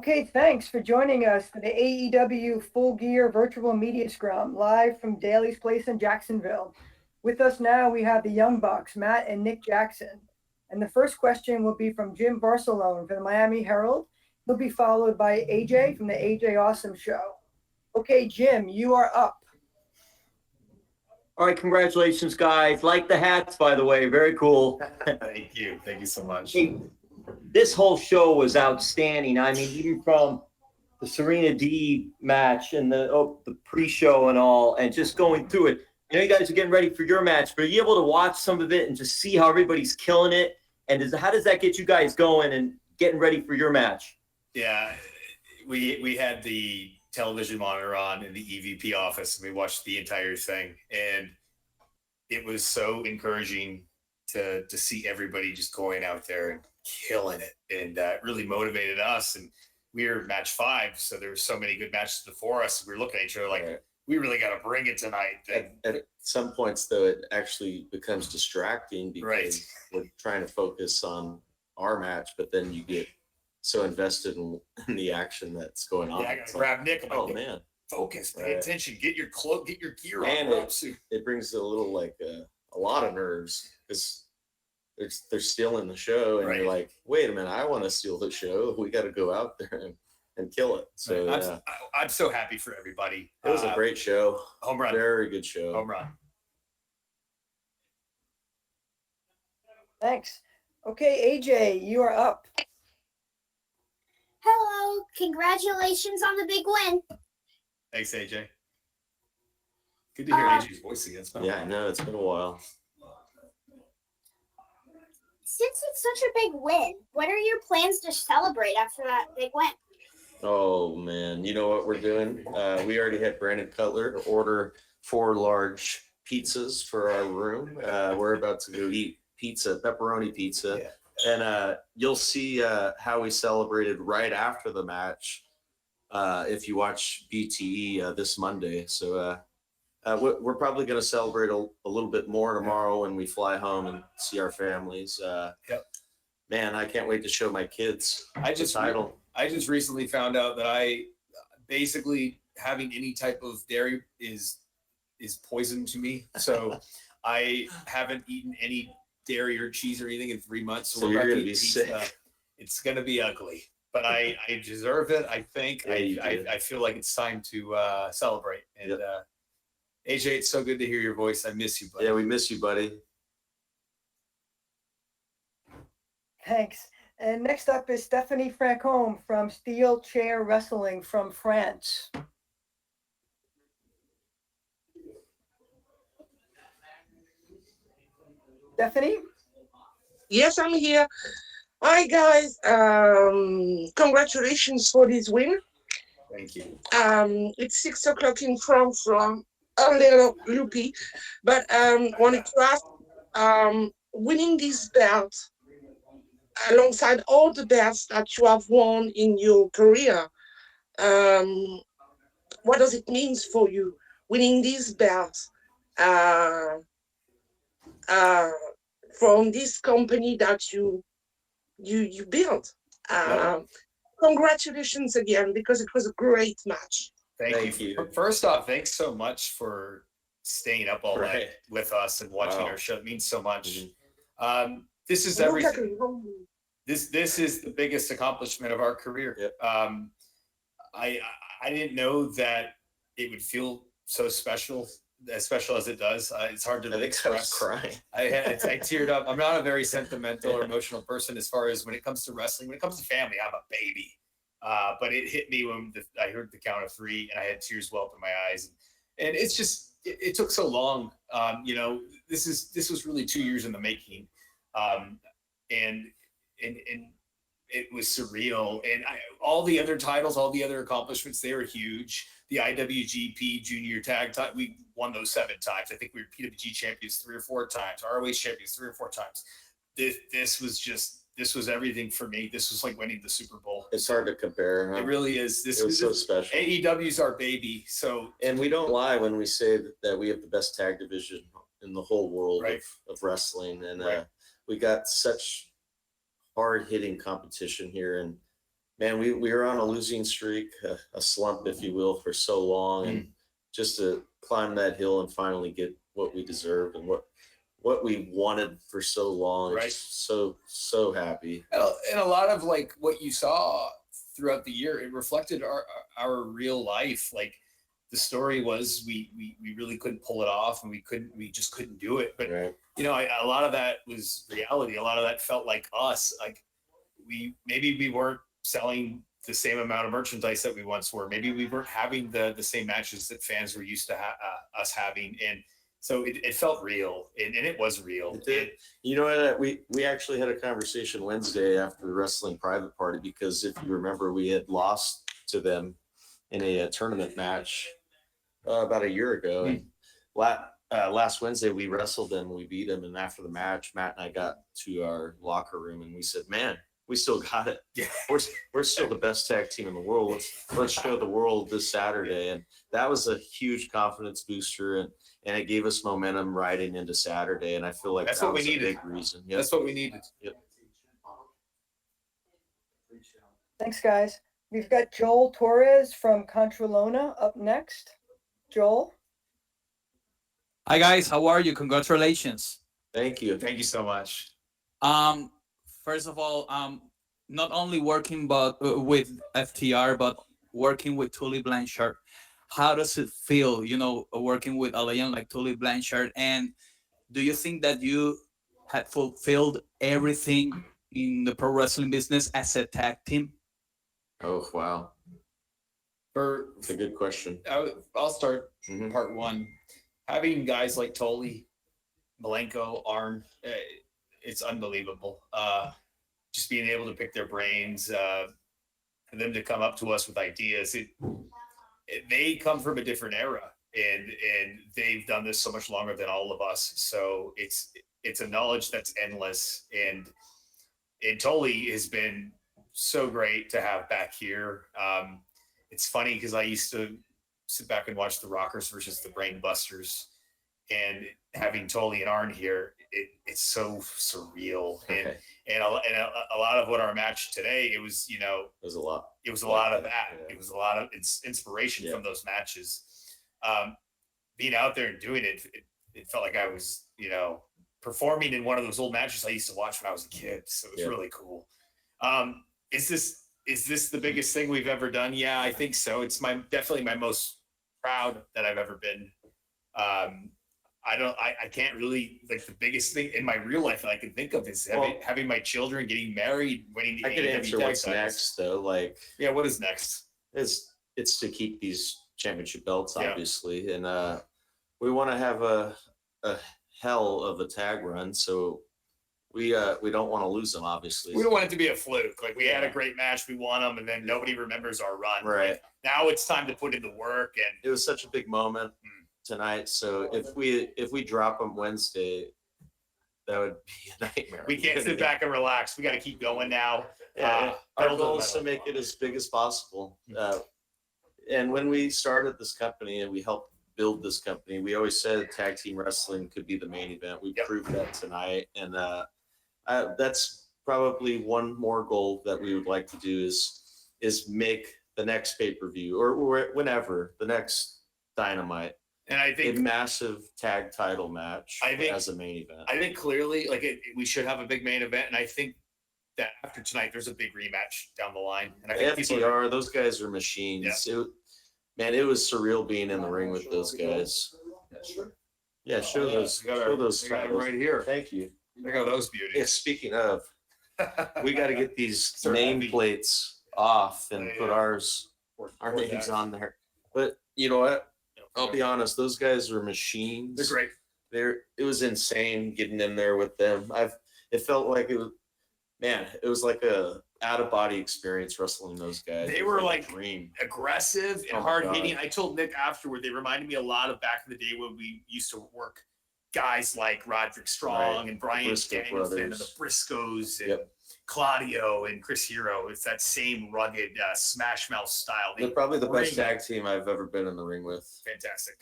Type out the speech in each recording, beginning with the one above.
Okay, thanks for joining us for the AEW Full Gear Virtual Media Scrum live from Daly's Place in Jacksonville. With us now, we have the Young Bucks, Matt and Nick Jackson. And the first question will be from Jim Barcelone from the Miami Herald. He'll be followed by AJ from the AJ Awesome Show. Okay, Jim, you are up. All right, congratulations, guys. Like the hats, by the way, very cool. Thank you. Thank you so much. Hey, this whole show was outstanding. I mean, even from the Serena D match and the pre-show and all, and just going through it. You know, you guys are getting ready for your match, but are you able to watch some of it and just see how everybody's killing it? And how does that get you guys going and getting ready for your match? Yeah, we had the television monitor on in the EVP office, and we watched the entire thing, and it was so encouraging to see everybody just going out there and killing it, and it really motivated us. And we were match 5, so there were so many good matches before us. We were looking at each other like, we really got to bring it tonight. At some points, though, it actually becomes distracting because we're trying to focus on our match, but then you get so invested in the action that's going on. Yeah, I got to grab Nick. I'm like, man, focus, pay attention, get your cloak, get your gear and on. It brings a little a lot of nerves because they're stealing the show, and you're like, wait a minute, I want to steal the show. We got to go out there and kill it. So I'm so happy for everybody. It was a great show. Home run. Very good show. Home run. Thanks. Okay, AJ, you are up. Hello. Congratulations on the big win. Thanks, AJ. Good to hear AJ's voice again. Yeah, I know. It's been a while. Since it's such a big win, what are your plans to celebrate after that big win? Oh, man. You know what we're doing? We already had Brandon Cutler order 4 large pizzas for our room. We're about to go eat pizza, pepperoni pizza. Yeah. And you'll see how we celebrated right after the match if you watch BTE this Monday. So we're probably going to celebrate a little bit more tomorrow when we fly home and see our families. Man, I can't wait to show my kids the title. I just recently found out that I basically having any type of dairy is poison to me. So I haven't eaten any dairy or cheese or anything in 3 months. So you're going to be sick. It's going to be ugly, but I deserve it. I think I feel like it's time to celebrate. And AJ, it's so good to hear your voice. I miss you, buddy. Yeah, we miss you, buddy. Thanks. And next up is Stephanie Francombe from Steel Chair Wrestling from France. Stephanie? Yes, I'm here. Hi, guys. Congratulations for this win. Thank you. It's 6 o'clock in France, so I'm a little loopy. But wanted to ask, winning this belt alongside all the belts that you have won in your career, what does it mean for you, winning these belts from this company that you built? Congratulations again, because it was a great match. Thank you. First off, thanks so much for staying up all night with us and watching our show. It means so much. This is everything. This is the biggest accomplishment of our career. I didn't know that it would feel so special as it does. It's hard to express. I was crying. I teared up. I'm not a very sentimental or emotional person as far as when it comes to wrestling. When it comes to family, I'm a baby. But it hit me when I heard the count of 3 and I had tears well up in my eyes. And it's just, it took so long. This was really 2 years in the making. And it was surreal. And all the other titles, all the other accomplishments, they were huge. The IWGP Junior Tag Title, we won those 7 times. I think we were PWG champions 3 or 4 times, ROH champions 3 or 4 times. This was everything for me. This was like winning the Super Bowl. It's hard to compare. Huh? It really is. It was so special. AEW's our baby. And we don't lie when we say that we have the best tag division in the whole world of wrestling. And we got such hard-hitting competition here. And Man, we were on a losing streak, a slump, if you will, for so long, and just to climb that hill and finally get what we deserved and what we wanted for so long. Right. Just so happy. And a lot of like what you saw throughout the year, it reflected our real life. Like the story was we really couldn't pull it off, and we just couldn't do it. But Right. you know, a lot of that was reality. A lot of that felt like us. Like maybe we weren't selling the same amount of merchandise that we once were. Maybe we weren't having the same matches that fans were used to us having, and so it felt real, and it was real. It did. You know what? We actually had a conversation Wednesday after the wrestling private party, because if you remember, we had lost to them in a tournament match about a year ago. And last Wednesday we wrestled them, we beat them, and after the match, Matt and I got to our locker room and we said, "Man, we still got it. Yeah. We're still the best tag team in the world. Let's show the world this Saturday." And that was a huge confidence booster, and it gave us momentum riding into Saturday. And I feel like That's that what we was a needed. big reason. Yep. That's what we needed. Yep. Thanks, guys. We've got Joel Torres from Contralona up next. Joel? Hi guys, how are you? Congratulations. Thank you. Thank you so much. First of all, not only working but with FTR, but working with Tully Blanchard. How does it feel, working with a legend like Tully Blanchard? And do you think that you had fulfilled everything in the pro wrestling business as a tag team? Oh, wow. That's a good question. I'll start Mhm. part one. Having guys like Tully, Malenko, Arn, it's unbelievable. Just being able to pick their brains, for them to come up to us with ideas. They come from a different era, and they've done this so much longer than all of us. So it's a knowledge that's endless, and Tully has been so great to have back here. It's funny because I used to sit back and watch the Rockers versus the Brain Busters, and having Tully and Arn here, it's so surreal. And a lot of what our match today, it was It was a lot. it was a lot of that. Yeah. It was a lot of inspiration Yeah. from those matches. Being out there and doing it felt like I was, performing in one of those old matches I used to watch when I was a kid. So it was really cool. Is this the biggest thing we've ever done? Yeah, I think so. It's definitely my most proud that I've ever been. I can't really, like, the biggest thing in my real life that I can think of is having my children, getting married, winning the I could AEW answer tag what's titles. next, though. Like, Yeah, what is next? it's to keep these championship belts, Yeah. obviously, and we want to have a hell of a tag run, so we don't want to lose them, obviously. We don't want it to be a fluke. Like, we had a great match, we won them, and then nobody remembers our run. Right. Like, now it's time to put in the work. And It was such a big moment tonight, so if we drop them Wednesday, that would be a nightmare. we can't sit back and relax. We got to keep going now. Our build goal a is to medal. make it as big as possible. And when we started this company and we helped build this company, we always said tag team wrestling could be the main event. We proved that tonight, and that's probably one more goal that we would like to do is make the next pay-per-view or whenever the next Dynamite And I a think massive tag title match as a main event. I think clearly, like, we should have a big main event, and I think that after tonight, there's a big rematch down the line. And I think people are, FTR, those guys are machines. It was surreal being in the ring with those guys. Yeah, show those. we got Show those we got it titles. right here. Thank you. Look at those Yeah, beauties. speaking of, we got to get these Sir, nameplates off and put our names on there. But you know what? I'll be honest, those guys are machines. They're great. It was insane getting in there with them. It felt like it was like a out of body experience wrestling those guys. They It was were a like dream. aggressive and Oh my hard God. hitting. I told Nick afterward, they reminded me a lot of back in the day when we used to work guys like Roderick Strong Right. and Brian Briscoe Danielson and the brothers. Briscoes and Yep. Claudio and Chris Hero. It's that same rugged smash mouth style. They're probably the best ring- tag team I've ever been in the ring with. Fantastic.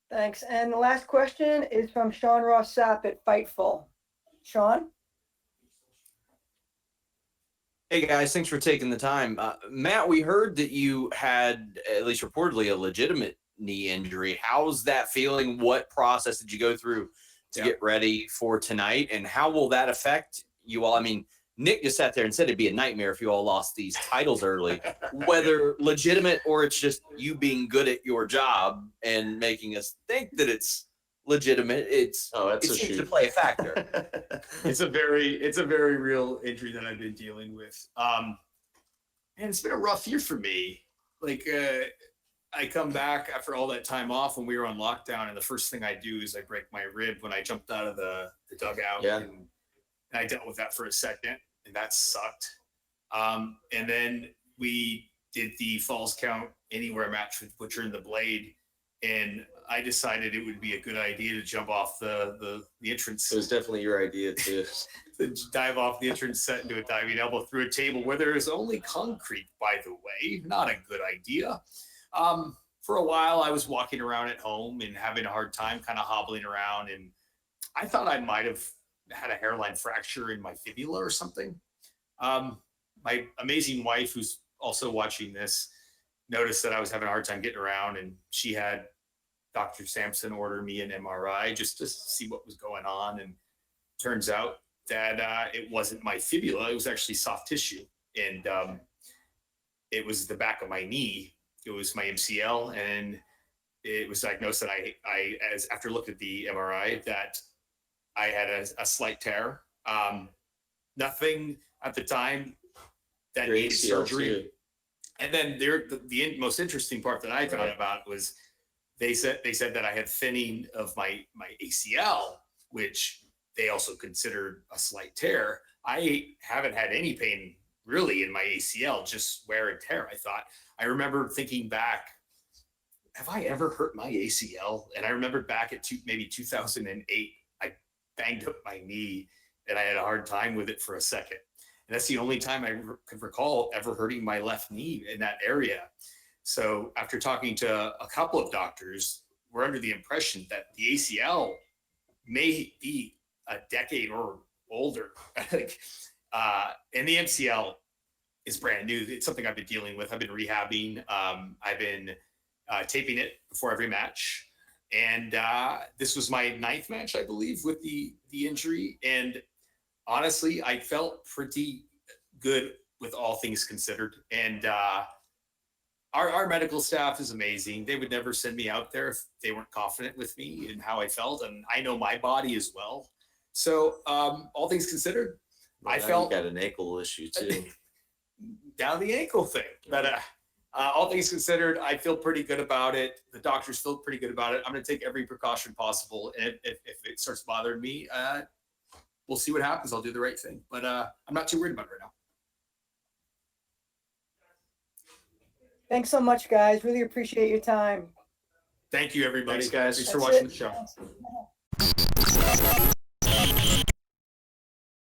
Thanks. And the last question is from Sean Ross Sapp at Fightful. Sean? Hey guys, thanks for taking the time. Matt, we heard that you had, at least reportedly, a legitimate knee injury. How's that feeling? What process did you go through to get ready for tonight? And how will that affect you all? I mean, Nick just sat there and said it'd be a nightmare if you all lost these titles early, whether legitimate or it's just you being good at your job and making us think that it's legitimate. It seems to play a factor. It's a very real injury that I've been dealing with. And it's been a rough year for me. Like, I come back after all that time off when we were on lockdown, and the first thing I do is I break my rib when I jumped out of the dugout. Yeah. And I dealt with that for a second, and that sucked. And then we did the Falls Count Anywhere match with Butcher and the Blade, and I decided it would be a good idea to jump off the entrance. It was definitely your idea to dive off the entrance set into a diving elbow through a table where there is only concrete, by the way. Not a good idea. For a while, I was walking around at home and having a hard time kind of hobbling around, and I thought I might have had a hairline fracture in my fibula or something. My amazing wife, who's also watching this, noticed that I was having a hard time getting around, and she had Dr. Sampson order me an MRI just to see what was going on. And turns out that it wasn't my fibula, it was actually soft tissue. And it was the back of my knee. It was my MCL, and it was diagnosed that after looking at the MRI, that I had a slight tear. Nothing at the time that needed surgery. Too. And then the most interesting part that I found about was they said that I had thinning of my ACL, which they also considered a slight tear. I haven't had any pain really in my ACL, just wear and tear. I remember thinking back, have I ever hurt my ACL? And I remembered back at maybe 2008, I banged up my knee and I had a hard time with it for a second. And that's the only time I could recall ever hurting my left knee in that area. So after talking to a couple of doctors, we're under the impression that the ACL may be a decade or older. And the MCL is brand new. It's something I've been dealing with. I've been rehabbing. I've been taping it before every match. And this was my 9th match, I believe, with the injury. And honestly, I felt pretty good with all things considered. And our medical staff is amazing. They would never send me out there if they weren't confident with me and how I felt. And I know my body as well. So all things considered, I felt— you got an ankle issue too. Down the ankle thing. But all things considered, I feel pretty good about it. The doctors feel pretty good about it. I'm going to take every precaution possible. And if it starts bothering me, we'll see what happens. I'll do the right thing. But I'm not too worried about it right now. Thanks so much, guys. Really appreciate your time. Thank you, everybody. Thanks, guys. Thanks for That's watching it. the show.